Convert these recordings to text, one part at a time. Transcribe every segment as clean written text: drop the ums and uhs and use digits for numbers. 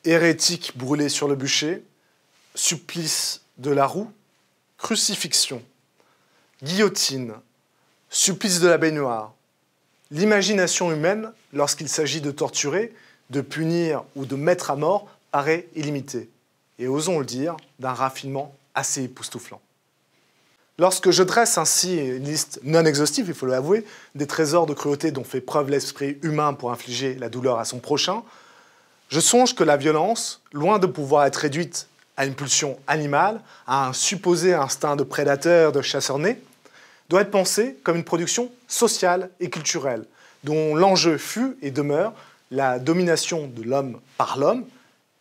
hérétique brûlé sur le bûcher, supplice de la roue, crucifixion, guillotine, supplice de la baignoire. L'imagination humaine, lorsqu'il s'agit de torturer, de punir ou de mettre à mort, paraît illimitée. Et osons le dire, d'un raffinement assez époustouflant. Lorsque je dresse ainsi une liste non exhaustive, il faut l'avouer, des trésors de cruauté dont fait preuve l'esprit humain pour infliger la douleur à son prochain, je songe que la violence, loin de pouvoir être réduite à une pulsion animale, à un supposé instinct de prédateur, de chasseur-né, doit être pensée comme une production sociale et culturelle, dont l'enjeu fut et demeure la domination de l'homme par l'homme,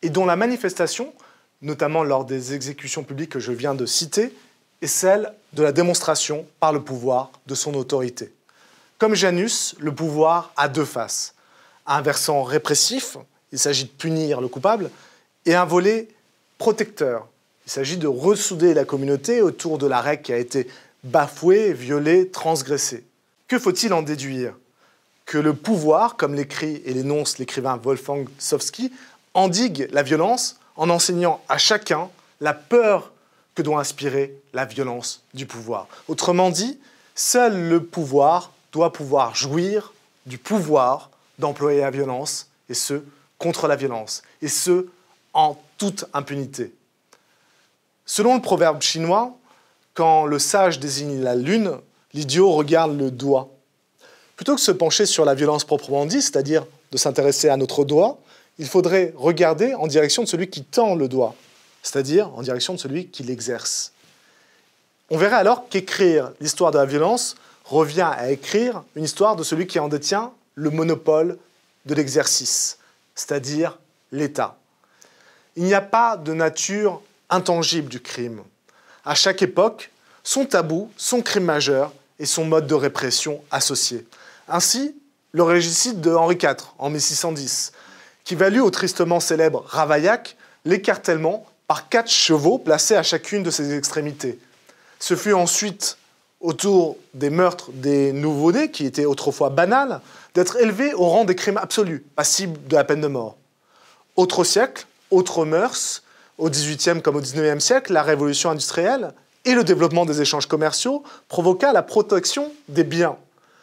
et dont la manifestation, notamment lors des exécutions publiques que je viens de citer, est celle de la démonstration par le pouvoir de son autorité. Comme Janus, le pouvoir a deux faces. Un versant répressif, il s'agit de punir le coupable, et un volet protecteur. Il s'agit de ressouder la communauté autour de la règle qui a été bafouée, violée, transgressée. Que faut-il en déduire? Que le pouvoir, comme l'écrit et l'énonce l'écrivain Wolfgang Sofsky, endigue la violence en enseignant à chacun la peur que doit inspirer la violence du pouvoir. Autrement dit, seul le pouvoir doit pouvoir jouir du pouvoir d'employer la violence, et ce, contre la violence, et ce, en toute impunité. Selon le proverbe chinois, quand le sage désigne la lune, l'idiot regarde le doigt. Plutôt que de se pencher sur la violence proprement dite, c'est-à-dire de s'intéresser à notre doigt, il faudrait regarder en direction de celui qui tend le doigt, c'est-à-dire en direction de celui qui l'exerce. On verrait alors qu'écrire l'histoire de la violence revient à écrire une histoire de celui qui en détient le monopole de l'exercice, c'est-à-dire l'État. Il n'y a pas de nature intangible du crime. À chaque époque, son tabou, son crime majeur et son mode de répression associé. Ainsi, le régicide de Henri IV en 1610, qui valut au tristement célèbre Ravaillac l'écartèlement par 4 chevaux placés à chacune de ses extrémités. Ce fut ensuite, autour des meurtres des nouveau-nés, qui étaient autrefois banals, d'être élevés au rang des crimes absolus, passibles de la peine de mort. Autre siècle, autres mœurs, au XVIIIe comme au XIXe siècle, la révolution industrielle et le développement des échanges commerciaux provoqua la protection des biens.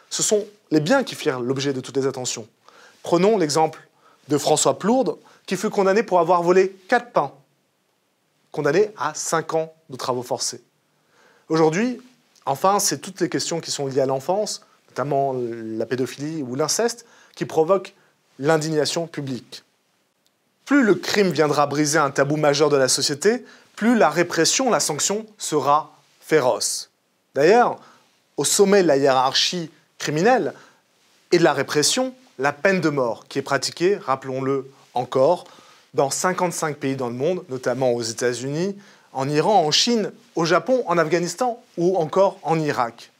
Ce sont les biens qui firent l'objet de toutes les attentions. Prenons l'exemple de François Plourde, qui fut condamné pour avoir volé 4 pains, condamné à 5 ans de travaux forcés. Aujourd'hui, enfin, c'est toutes les questions qui sont liées à l'enfance, notamment la pédophilie ou l'inceste, qui provoquent l'indignation publique. Plus le crime viendra briser un tabou majeur de la société, plus la répression, la sanction sera féroce. D'ailleurs, au sommet de la hiérarchie criminelle et de la répression, la peine de mort qui est pratiquée, rappelons-le encore, dans 55 pays dans le monde, notamment aux États-Unis, en Iran, en Chine, au Japon, en Afghanistan ou encore en Irak.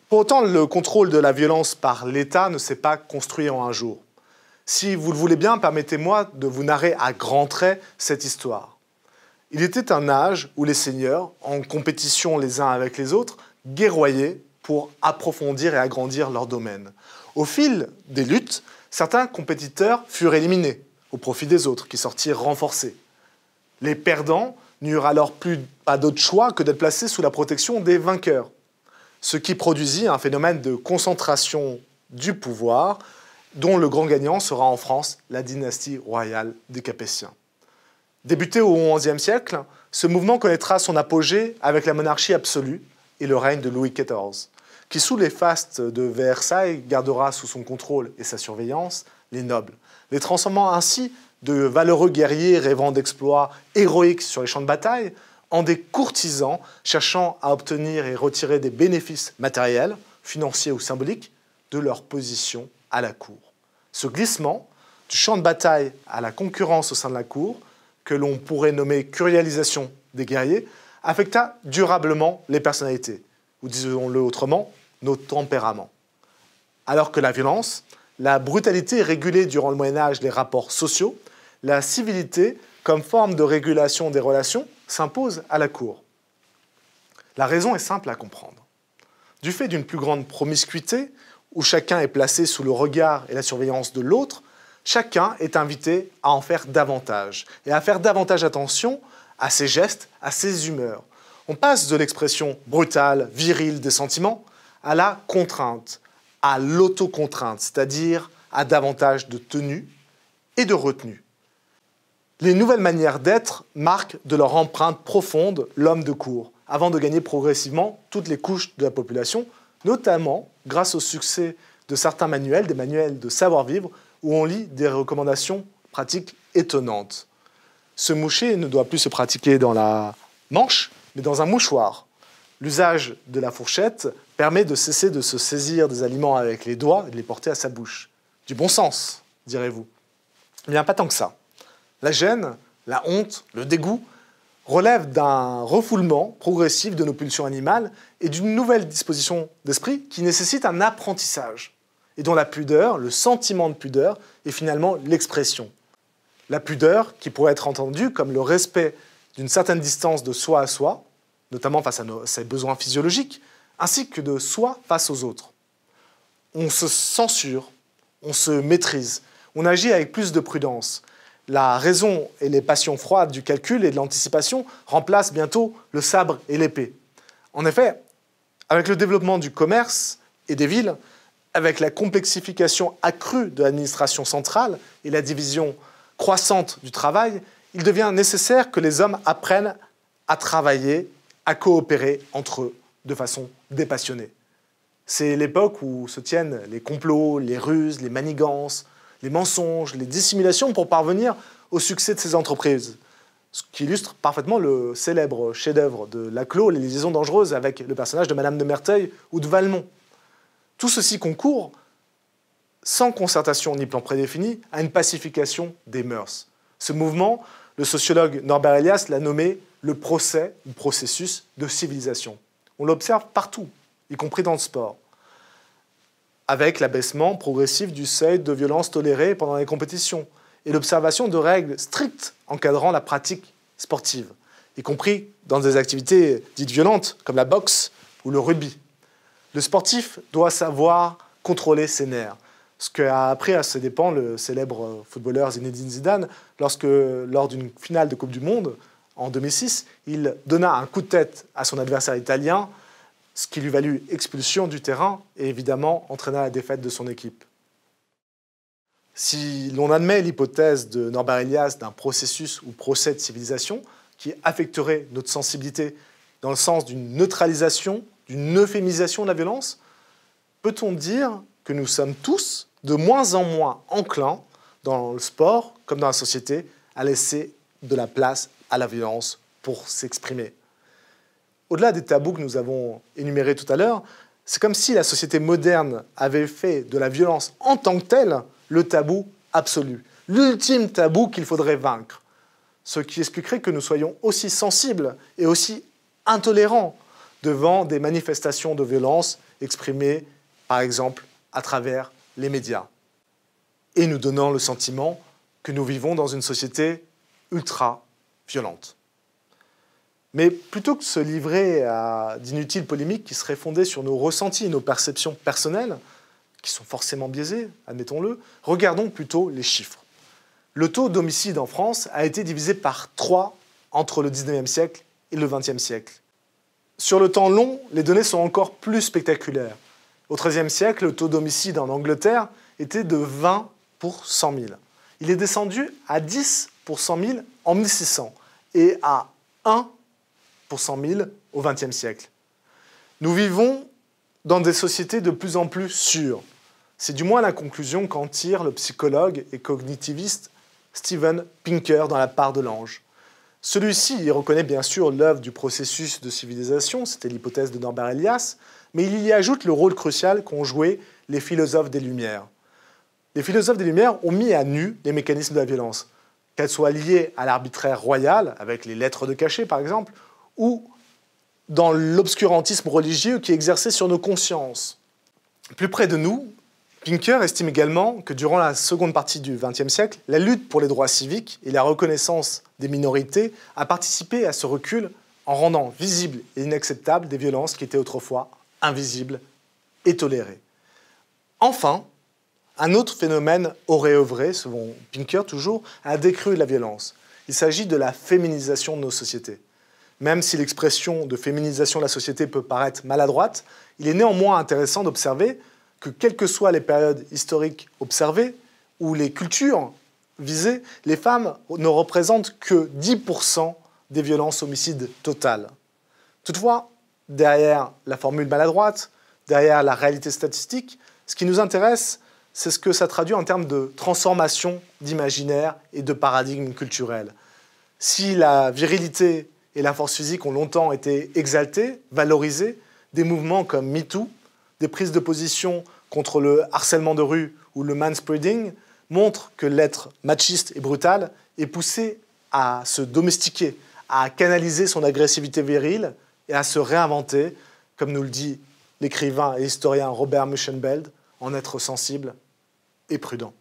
Pour autant, le contrôle de la violence par l'État ne s'est pas construit en un jour. Si vous le voulez bien, permettez-moi de vous narrer à grands traits cette histoire. Il était un âge où les seigneurs, en compétition les uns avec les autres, guerroyaient pour approfondir et agrandir leur domaine. Au fil des luttes, certains compétiteurs furent éliminés au profit des autres, qui sortirent renforcés. Les perdants n'eurent alors pas d'autre choix que d'être placés sous la protection des vainqueurs, ce qui produisit un phénomène de concentration du pouvoir, dont le grand gagnant sera en France la dynastie royale des Capétiens. Débuté au XIe siècle, ce mouvement connaîtra son apogée avec la monarchie absolue et le règne de Louis XIV, qui sous les fastes de Versailles gardera sous son contrôle et sa surveillance les nobles, les transformant ainsi de valeureux guerriers rêvant d'exploits héroïques sur les champs de bataille en des courtisans cherchant à obtenir et retirer des bénéfices matériels, financiers ou symboliques de leur position à la cour. Ce glissement du champ de bataille à la concurrence au sein de la cour, que l'on pourrait nommer curialisation des guerriers, affecta durablement les personnalités, ou disons-le autrement, nos tempéraments. Alors que la violence, la brutalité régulait durant le Moyen-Âge les rapports sociaux, la civilité, comme forme de régulation des relations, s'impose à la cour. La raison est simple à comprendre. Du fait d'une plus grande promiscuité, où chacun est placé sous le regard et la surveillance de l'autre, chacun est invité à en faire davantage et à faire davantage attention à ses gestes, à ses humeurs. On passe de l'expression brutale, virile des sentiments à la contrainte, à l'autocontrainte, c'est-à-dire à davantage de tenue et de retenue. Les nouvelles manières d'être marquent de leur empreinte profonde l'homme de cour, avant de gagner progressivement toutes les couches de la population, notamment grâce au succès de certains manuels, des manuels de savoir-vivre, où on lit des recommandations pratiques étonnantes. Se moucher ne doit plus se pratiquer dans la manche, mais dans un mouchoir. L'usage de la fourchette permet de cesser de se saisir des aliments avec les doigts et de les porter à sa bouche. Du bon sens, direz-vous. Eh bien, pas tant que ça. La gêne, la honte, le dégoût relèvent d'un refoulement progressif de nos pulsions animales et d'une nouvelle disposition d'esprit qui nécessite un apprentissage et dont la pudeur, le sentiment de pudeur, est finalement l'expression. La pudeur qui pourrait être entendue comme le respect d'une certaine distance de soi à soi, notamment face à ses besoins physiologiques, ainsi que de soi face aux autres. On se censure, on se maîtrise, on agit avec plus de prudence. La raison et les passions froides du calcul et de l'anticipation remplacent bientôt le sabre et l'épée. En effet, avec le développement du commerce et des villes, avec la complexification accrue de l'administration centrale et la division croissante du travail, il devient nécessaire que les hommes apprennent à travailler, à coopérer entre eux de façon dépassionnée. C'est l'époque où se tiennent les complots, les ruses, les manigances, les mensonges, les dissimulations pour parvenir au succès de ces entreprises. Ce qui illustre parfaitement le célèbre chef-d'œuvre de Laclos, Les liaisons dangereuses, avec le personnage de Madame de Merteuil ou de Valmont. Tout ceci concourt, sans concertation ni plan prédéfini, à une pacification des mœurs. Ce mouvement, le sociologue Norbert Elias l'a nommé le procès ou processus de civilisation. On l'observe partout, y compris dans le sport, avec l'abaissement progressif du seuil de violence toléré pendant les compétitions et l'observation de règles strictes encadrant la pratique sportive, y compris dans des activités dites violentes comme la boxe ou le rugby. Le sportif doit savoir contrôler ses nerfs, ce qu'a appris à ses dépens le célèbre footballeur Zinedine Zidane lorsque, lors d'une finale de Coupe du Monde en 2006, il donna un coup de tête à son adversaire italien, ce qui lui valut expulsion du terrain et évidemment entraîna la défaite de son équipe. Si l'on admet l'hypothèse de Norbert Elias d'un processus ou procès de civilisation qui affecterait notre sensibilité dans le sens d'une neutralisation, d'une euphémisation de la violence, peut-on dire que nous sommes tous de moins en moins enclins, dans le sport comme dans la société, à laisser de la place à la violence pour s'exprimer? Au-delà des tabous que nous avons énumérés tout à l'heure, c'est comme si la société moderne avait fait de la violence en tant que telle le tabou absolu, l'ultime tabou qu'il faudrait vaincre. Ce qui expliquerait que nous soyons aussi sensibles et aussi intolérants devant des manifestations de violence exprimées, par exemple, à travers les médias, et nous donnant le sentiment que nous vivons dans une société ultra-violente. Mais plutôt que de se livrer à d'inutiles polémiques qui seraient fondées sur nos ressentis et nos perceptions personnelles, qui sont forcément biaisées, admettons-le, regardons plutôt les chiffres. Le taux d'homicide en France a été divisé par 3 entre le 19e siècle et le 20e siècle. Sur le temps long, les données sont encore plus spectaculaires. Au XIIIe siècle, le taux d'homicide en Angleterre était de 20 pour 100 000. Il est descendu à 10 pour 100 000 en 1600 et à 1 pour 100 000 au XXe siècle. Nous vivons dans des sociétés de plus en plus sûres. C'est du moins la conclusion qu'en tire le psychologue et cognitiviste Steven Pinker dans La part de l'ange. Celui-ci y reconnaît bien sûr l'œuvre du processus de civilisation, c'était l'hypothèse de Norbert Elias, mais il y ajoute le rôle crucial qu'ont joué les philosophes des Lumières. Les philosophes des Lumières ont mis à nu les mécanismes de la violence, qu'elles soient liées à l'arbitraire royal, avec les lettres de cachet par exemple, ou dans l'obscurantisme religieux qui exerçait sur nos consciences. Plus près de nous, Pinker estime également que durant la seconde partie du XXe siècle, la lutte pour les droits civiques et la reconnaissance des minorités a participé à ce recul en rendant visibles et inacceptables des violences qui étaient autrefois invisibles et tolérées. Enfin, Un autre phénomène aurait œuvré, selon Pinker toujours, a décru la violence. Il s'agit de la féminisation de nos sociétés. Même si l'expression de féminisation de la société peut paraître maladroite, il est néanmoins intéressant d'observer que, quelles que soient les périodes historiques observées ou les cultures visées, les femmes ne représentent que 10% des violences homicides totales. Toutefois, derrière la formule maladroite, derrière la réalité statistique, ce qui nous intéresse, c'est ce que ça traduit en termes de transformation d'imaginaire et de paradigme culturel. Si la virilité et la force physique ont longtemps été exaltées, valorisées, des mouvements comme MeToo, des prises de position contre le harcèlement de rue ou le manspreading montrent que l'être machiste et brutal est poussé à se domestiquer, à canaliser son agressivité virile et à se réinventer, comme nous le dit l'écrivain et historien Robert Muschenbeld, en être sensible et prudent.